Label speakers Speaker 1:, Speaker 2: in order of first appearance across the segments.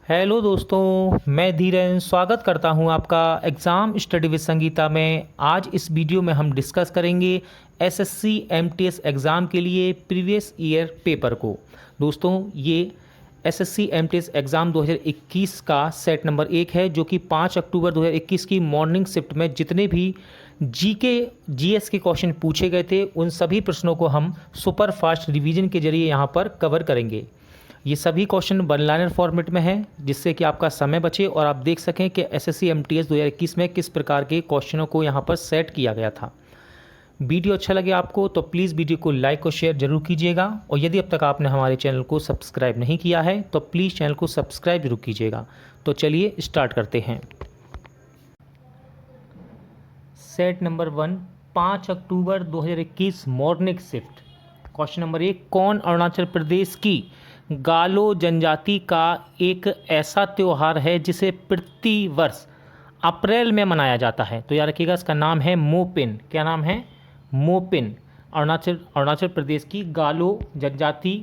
Speaker 1: Hello दोस्तों, मैं धीरेन स्वागत करता हूं आपका एग्ज़ाम स्टडी विद संगीता में। आज इस वीडियो में हम डिस्कस करेंगे एसएससी एमटीएस एग्ज़ाम के लिए प्रीवियस ईयर पेपर को। दोस्तों, ये एसएससी एमटीएस एग्ज़ाम 2021 का सेट नंबर 1 है, जो कि 5 अक्टूबर 2021 की मॉर्निंग शिफ्ट में जितने भी जीएस के क्वेश्चन पूछे गए थे उन सभी प्रश्नों को हम सुपर फास्ट रिवीजन के जरिए यहाँ पर कवर करेंगे। ये सभी क्वेश्चन वन लाइनर फॉर्मेट में हैं, जिससे कि आपका समय बचे और आप देख सकें कि एसएससी एमटीएस 2021 में किस प्रकार के क्वेश्चनों को यहाँ पर सेट किया गया था। वीडियो अच्छा लगे आपको तो प्लीज़ वीडियो को लाइक और शेयर जरूर कीजिएगा, और यदि अब तक आपने हमारे चैनल को सब्सक्राइब नहीं किया है तो प्लीज़ चैनल को सब्सक्राइब जरूर कीजिएगा। तो चलिए स्टार्ट करते हैं। सेट नंबर 1, 5 अक्टूबर 2021 मॉर्निंग शिफ्ट। क्वेश्चन नंबर 1, कौन अरुणाचल प्रदेश की गालो जनजाति का एक ऐसा त्यौहार है जिसे प्रति वर्ष अप्रैल में मनाया जाता है? तो याद रखिएगा, इसका नाम है मोपिन। क्या नाम है? मोपिन। अरुणाचल प्रदेश की गालो जनजाति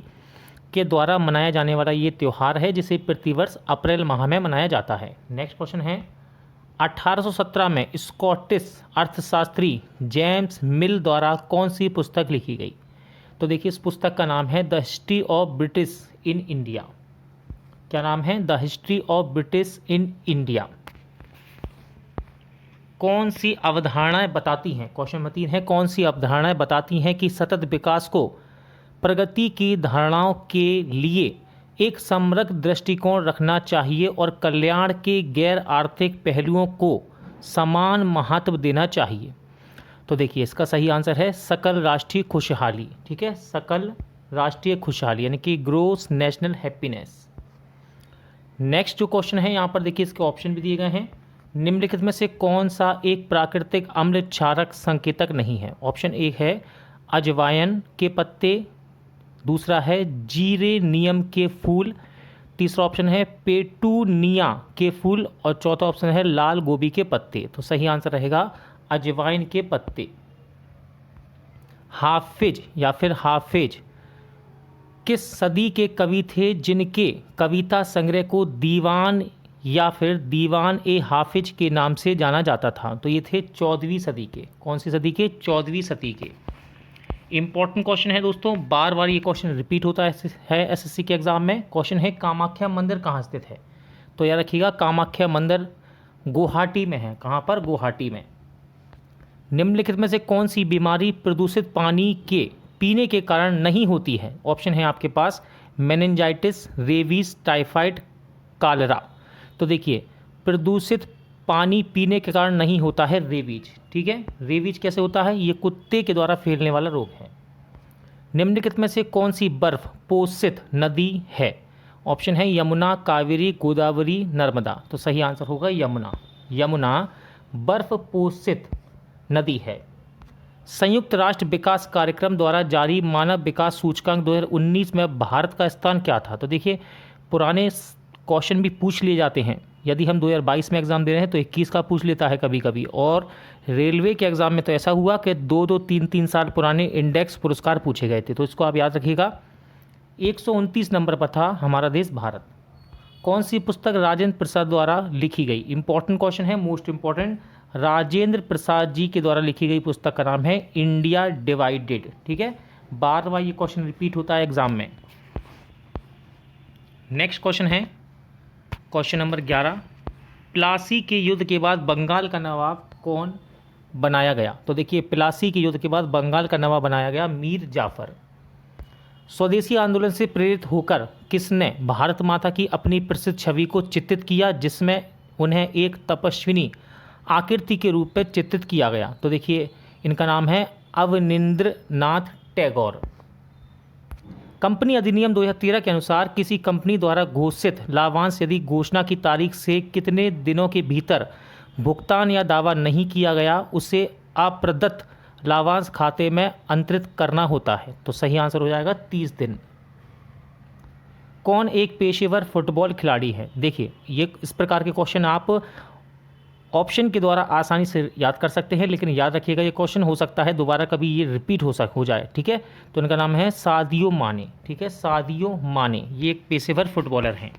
Speaker 1: के द्वारा मनाया जाने वाला ये त्यौहार है जिसे प्रतिवर्ष अप्रैल माह में मनाया जाता है। नेक्स्ट क्वेश्चन है, 1817 में स्कॉटिश अर्थशास्त्री जेम्स मिल द्वारा कौन सी पुस्तक लिखी गई? तो देखिए, इस पुस्तक का नाम है the history of British in India. क्या नाम है? The history of British in India. कौन सी अवधारणाएं बताती हैं? क्वेश्चन नंबर 3 है, कौन सी अवधारणाएं बताती हैं कि सतत विकास को प्रगति की धारणाओं के लिए एक समग्र दृष्टिकोण रखना चाहिए और कल्याण के गैर आर्थिक पहलुओं को समान महत्व देना चाहिए? तो देखिए, इसका सही आंसर है सकल राष्ट्रीय खुशहाली। ठीक है, सकल राष्ट्रीय खुशहाली यानी कि ग्रोस नेशनल हैप्पीनेस। नेक्स्ट जो क्वेश्चन है यहाँ पर देखिए, इसके ऑप्शन भी दिए गए हैं। निम्नलिखित में से कौन सा एक प्राकृतिक अम्ल क्षारक संकेतक नहीं है? ऑप्शन 1 है अजवाइन के पत्ते, दूसरा है जीरेनियम के फूल, तीसरा ऑप्शन है पेटूनिया के फूल, और चौथा ऑप्शन है लाल गोभी के पत्ते। तो सही आंसर रहेगा अजवाइन के पत्ते। हाफिज या फिर हाफिज किस सदी के कवि थे जिनके कविता संग्रह को दीवान या फिर दीवान ए हाफिज के नाम से जाना जाता था? तो ये थे 14वीं सदी के। कौन सी सदी के? 14वीं सदी के। इंपॉर्टेंट क्वेश्चन है दोस्तों, बार बार ये क्वेश्चन रिपीट होता है एसएससी के एग्जाम में। क्वेश्चन है, कामाख्या मंदिर कहाँ स्थित है? तो याद रखिएगा, कामाख्या मंदिर गुवाहाटी में है। कहाँ पर? गुवाहाटी में। निम्नलिखित में से कौन सी बीमारी प्रदूषित पानी के पीने के कारण नहीं होती है? ऑप्शन है आपके पास मेनिंजाइटिस, रेबीज, टाइफाइड, कालरा। तो देखिए, प्रदूषित पानी पीने के कारण नहीं होता है रेबीज। ठीक है, रेबीज कैसे होता है? ये कुत्ते के द्वारा फैलने वाला रोग है। निम्नलिखित में से कौन सी बर्फ पोषित नदी है? ऑप्शन है यमुना, कावेरी, गोदावरी, नर्मदा। तो सही आंसर होगा यमुना। यमुना बर्फ पोषित नदी है। संयुक्त राष्ट्र विकास कार्यक्रम द्वारा जारी मानव विकास सूचकांक 2019 में भारत का स्थान क्या था? तो देखिए, पुराने क्वेश्चन भी पूछ लिए जाते हैं। यदि हम 2022 में एग्ज़ाम दे रहे हैं तो 21 का पूछ लेता है कभी कभी, और रेलवे के एग्ज़ाम में तो ऐसा हुआ कि 2-2, 3-3 साल पुराने इंडेक्स पुरस्कार पूछे गए थे। तो इसको आप याद रखिएगा। 129 नंबर पर था हमारा देश भारत। कौन सी पुस्तक राजेंद्र प्रसाद द्वारा लिखी गई? इंपॉर्टेंट क्वेश्चन है, मोस्ट इंपॉर्टेंट। राजेंद्र प्रसाद जी के द्वारा लिखी गई पुस्तक का नाम है इंडिया डिवाइडेड। ठीक है, बार बार ये क्वेश्चन रिपीट होता है एग्जाम में। नेक्स्ट क्वेश्चन है क्वेश्चन नंबर 11, प्लासी के युद्ध के बाद बंगाल का नवाब कौन बनाया गया? तो देखिए, प्लासी के युद्ध के बाद बंगाल का नवाब बनाया गया मीर जाफर। स्वदेशी आंदोलन से प्रेरित होकर किसने भारत माता की अपनी प्रसिद्ध छवि को चित्रित किया, जिसमें उन्हें एक तपस्विनी आकृति के रूप में चित्रित किया गया? तो देखिए, इनका नाम है अवनींद्रनाथ टैगोर। कंपनी अधिनियम 2013 के अनुसार किसी कंपनी द्वारा घोषित लाभांश यदि घोषणा की तारीख से कितने दिनों के भीतर भुगतान या दावा नहीं किया गया, उसे अप्रदत्त लाभांश खाते में अंतरित करना होता है? तो सही आंसर हो जाएगा 30 दिन। कौन एक पेशेवर फुटबॉल खिलाड़ी है? देखिए, ये इस प्रकार के क्वेश्चन आप ऑप्शन के द्वारा आसानी से याद कर सकते हैं, लेकिन याद रखिएगा ये क्वेश्चन हो सकता है दोबारा कभी ये रिपीट हो जाए। ठीक है, तो इनका नाम है सादियो माने। ठीक है, सादियो माने ये एक पेशेवर फुटबॉलर हैं।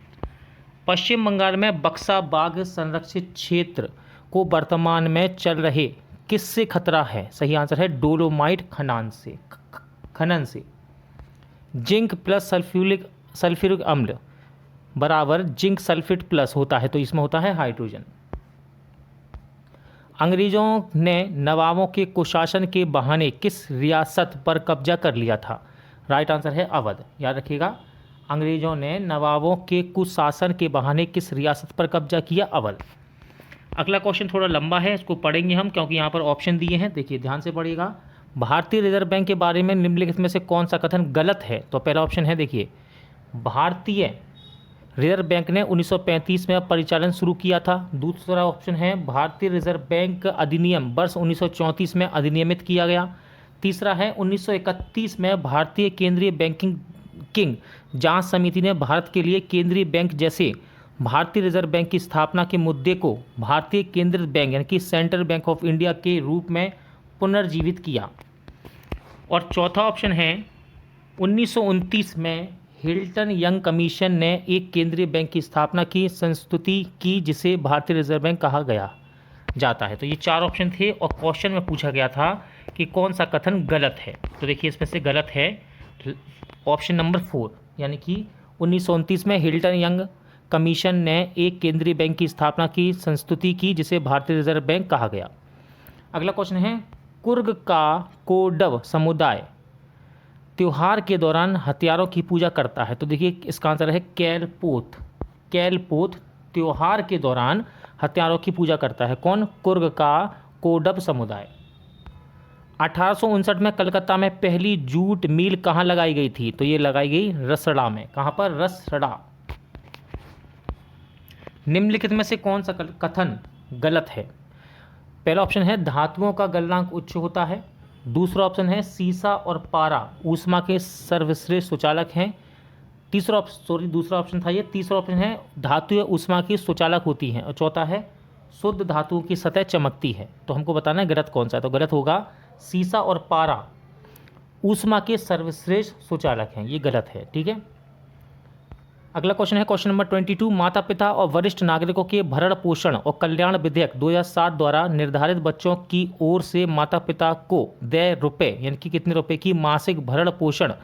Speaker 1: पश्चिम बंगाल में बक्सा बाघ संरक्षित क्षेत्र को वर्तमान में चल रहे किससे खतरा है? सही आंसर है डोलोमाइट खनन से। जिंक प्लस सल्फ्यूरिक अम्ल बराबर जिंक सल्फेट प्लस होता है, तो इसमें होता है हाइड्रोजन। अंग्रेजों ने नवाबों के कुशासन के बहाने किस रियासत पर कब्जा कर लिया था? राइट आंसर है अवध। याद रखिएगा, अंग्रेजों ने नवाबों के कुशासन के बहाने किस रियासत पर कब्जा किया? अवध। अगला क्वेश्चन थोड़ा लंबा है, इसको पढ़ेंगे हम क्योंकि यहाँ पर ऑप्शन दिए हैं। देखिए ध्यान से पढ़िएगा। भारतीय रिजर्व बैंक के बारे में निम्नलिखित में से कौन सा कथन गलत है? तो पहला ऑप्शन है, देखिए, भारतीय रिजर्व बैंक ने 1935 में परिचालन शुरू किया था। दूसरा ऑप्शन है, भारतीय रिजर्व बैंक अधिनियम वर्ष 1934 में अधिनियमित किया गया। तीसरा है, 1931 में भारतीय केंद्रीय बैंकिंग जांच समिति ने भारत के लिए केंद्रीय बैंक जैसे भारतीय रिजर्व बैंक की स्थापना के मुद्दे को भारतीय केंद्रीय बैंक यानी कि सेंट्रल बैंक ऑफ इंडिया के रूप में पुनर्जीवित किया। और चौथा ऑप्शन है, 1929 में हिल्टन यंग कमीशन ने एक केंद्रीय बैंक की स्थापना की संस्तुति की जिसे भारतीय रिजर्व बैंक कहा गया जाता है। तो ये चार ऑप्शन थे और क्वेश्चन में पूछा गया था कि कौन सा कथन गलत है। तो देखिए इसमें से गलत है ऑप्शन नंबर 4, यानी कि 1929 में हिल्टन यंग कमीशन ने एक केंद्रीय बैंक की स्थापना की संस्तुति की जिसे भारतीय रिजर्व बैंक कहा गया। अगला क्वेश्चन है, कुर्ग का कोडव समुदाय त्योहार के दौरान हथियारों की पूजा करता है। तो देखिए इसका आंसर है कैलपोत त्योहार के दौरान हथियारों की पूजा करता है। कौन? कुर्ग का कोडव समुदाय। 1859 में कलकत्ता में पहली जूट मिल कहाँ लगाई गई थी? तो ये लगाई गई रसड़ा में। कहाँ पर? रसड़ा। निम्नलिखित में से कौन सा कथन गलत है? पहला ऑप्शन है, धातुओं का गलनांक उच्च होता है। दूसरा ऑप्शन है, सीसा और पारा ऊष्मा के सर्वश्रेष्ठ सुचालक हैं। दूसरा ऑप्शन था ये। तीसरा ऑप्शन है, धातुएं ऊष्मा की सुचालक होती हैं। और चौथा है, शुद्ध धातुओं की सतह चमकती है। तो हमको बताना है गलत कौन सा है। तो गलत होगा सीसा और पारा ऊष्मा के सर्वश्रेष्ठ सुचालक हैं, ये गलत है। ठीक है। अगला क्वेश्चन है क्वेश्चन नंबर 22, माता पिता और वरिष्ठ नागरिकों के भरण पोषण और कल्याण विधेयक 2007 द्वारा निर्धारित बच्चों की ओर से माता पिता को देय रुपए यानी कि कितने रुपए की मासिक भरण पोषण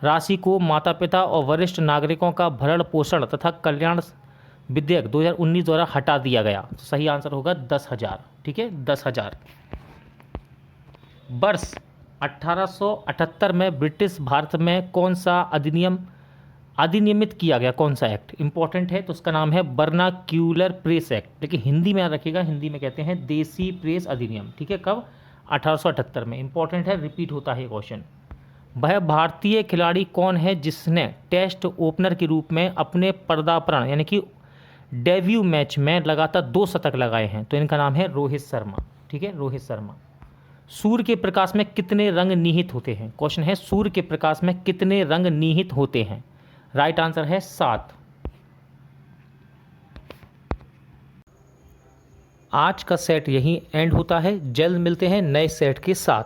Speaker 1: राशि को माता पिता और वरिष्ठ नागरिकों का भरण पोषण तथा कल्याण विधेयक 2019 द्वारा हटा दिया गया। तो सही आंसर होगा 10,000। ठीक है, 10,000। वर्ष 1878 में ब्रिटिश भारत में कौन सा अधिनियमित किया गया? कौन सा एक्ट? इंपॉर्टेंट है, तो उसका नाम है वर्नाक्यूलर प्रेस एक्ट। लेकिन हिंदी में याद रखिएगा, हिंदी में कहते हैं देसी प्रेस अधिनियम। ठीक है, कब? 1878 में। इंपॉर्टेंट है, रिपीट होता है क्वेश्चन। वह भारतीय खिलाड़ी कौन है जिसने टेस्ट ओपनर के रूप में अपने पदार्पण यानी कि डेब्यू मैच में लगातार 2 शतक लगाए हैं? तो इनका नाम है रोहित शर्मा। ठीक है, रोहित शर्मा। सूर्य के प्रकाश में कितने रंग निहित होते हैं? क्वेश्चन है, सूर्य के प्रकाश में कितने रंग निहित होते हैं? राइट आंसर है 7। आज का सेट यहीं एंड होता है। जल्द मिलते हैं नए सेट के साथ।